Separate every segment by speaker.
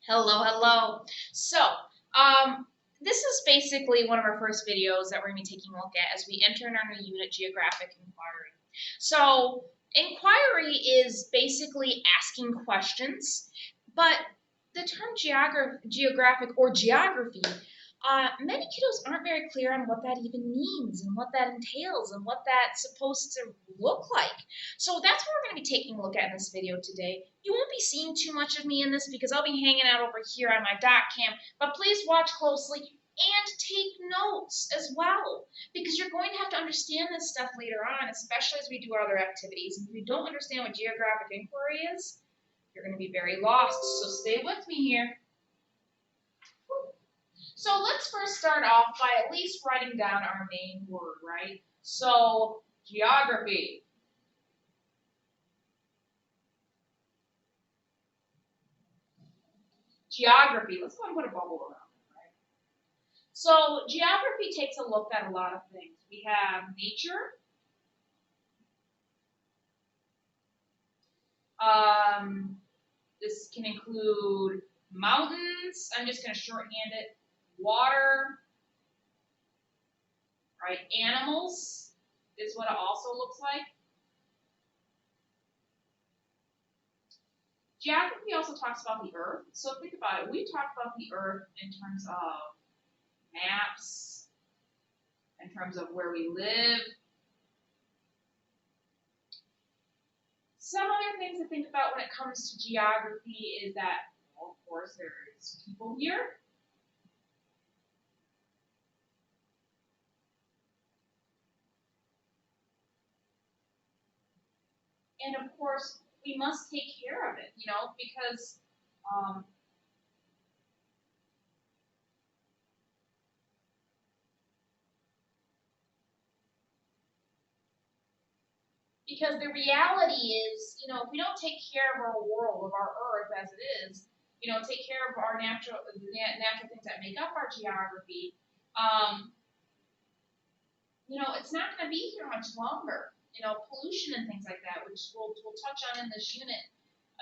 Speaker 1: Hello, hello. So, this is basically one of our first videos that we're going to be taking a look at as we enter in our new unit, Geographic Inquiry. So, inquiry is basically asking questions, but the term geographic or geography, many kiddos aren't very clear on what that even means and what that entails and what that's supposed to look like. So that's what we're going to be taking a look at in this video today. You won't be seeing too much of me in this because I'll be hanging out over here on my dot cam, but please watch closely and take notes as well because you're going to have to understand this stuff later on, especially as we do our other activities. If you don't understand what geographic inquiry is, you're going to be very lost, so stay with me here. So let's first start off by at least writing down our main word, right? So, geography. Geography. Let's go ahead and put a bubble around it, right? So, geography takes a look at a lot of things. We have nature. This can include mountains. I'm just going to shorthand it. Water. Right? Animals is what it also looks like. Geography also talks about the earth. So think about it. We talk about the earth in terms of maps, in terms of where we live. Some other things to think about when it comes to geography is that, well, of course, there's people here. And of course, we must take care of it, because the reality is, if we don't take care of our world, of our earth as it is, take care of our natural things that make up our geography, it's not going to be here much longer. Pollution and things like that, which we'll touch on in this unit.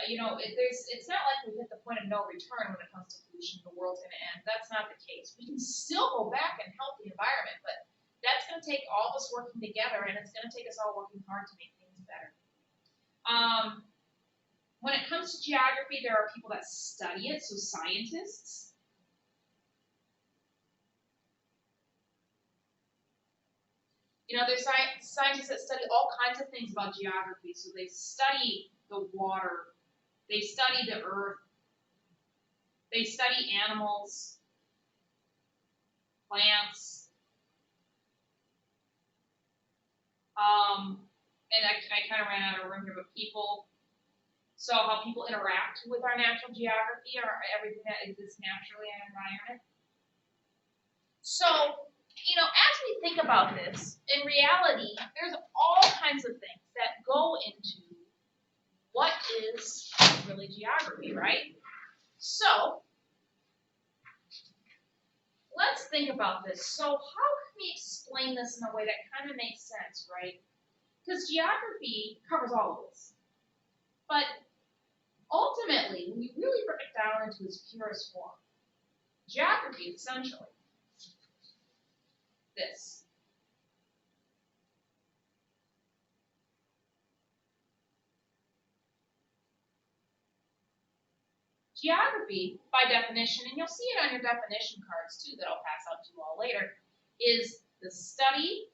Speaker 1: It's not like we've hit the point of no return when it comes to pollution. The world's going to end. That's not the case. We can still go back and help the environment, but that's going to take all of us working together, and it's going to take us all working hard to make things better. When it comes to geography, there are people that study it, so scientists. There's scientists that study all kinds of things about geography. So they study the water, they study the earth, they study animals, plants. And I kind of ran out of room here, but people. So how people interact with our natural geography or everything that exists naturally in our environment. So, as we think about this, in reality, there's all kinds of things that go into what is really geography, right? So, let's think about this. So, how can we explain this in a way that kind of makes sense, right? Because geography covers all of this. But ultimately, when you really break it down into its purest form, geography is essentially this. Geography, by definition, and you'll see it on your definition cards too that I'll pass out to you all later, is the study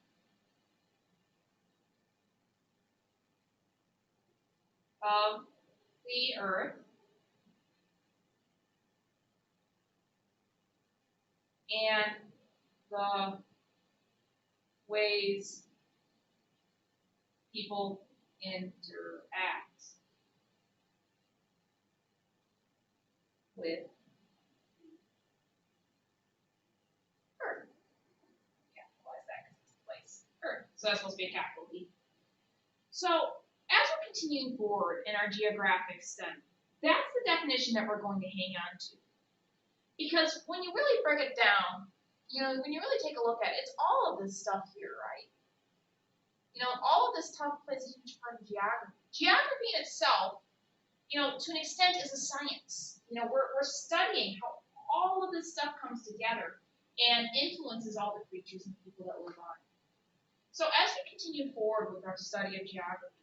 Speaker 1: of the earth and the ways people interact with earth. Capitalize that because it's a place. Earth. So that's supposed to be a capital E. So as we're continuing forward in our geographic study, that's the definition that we're going to hang on to. Because when you really break it down, when you really take a look at it, it's all of this stuff here, right? All of this stuff plays a huge part of geography. Geography in itself, to an extent, is a science. we're studying how all of this stuff comes together and influences all the creatures and people that live on it. So as we continue forward with our study of geography,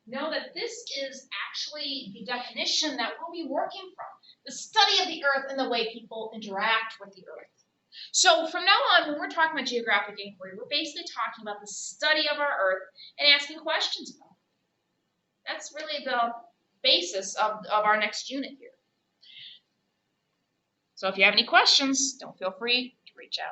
Speaker 1: know that this is actually the definition that we'll be working from, the study of the earth and the way people interact with the earth. So from now on, when we're talking about geographic inquiry, we're basically talking about the study of our earth and asking questions about it. That's really the basis of our next unit here. So if you have any questions, don't feel free to reach out.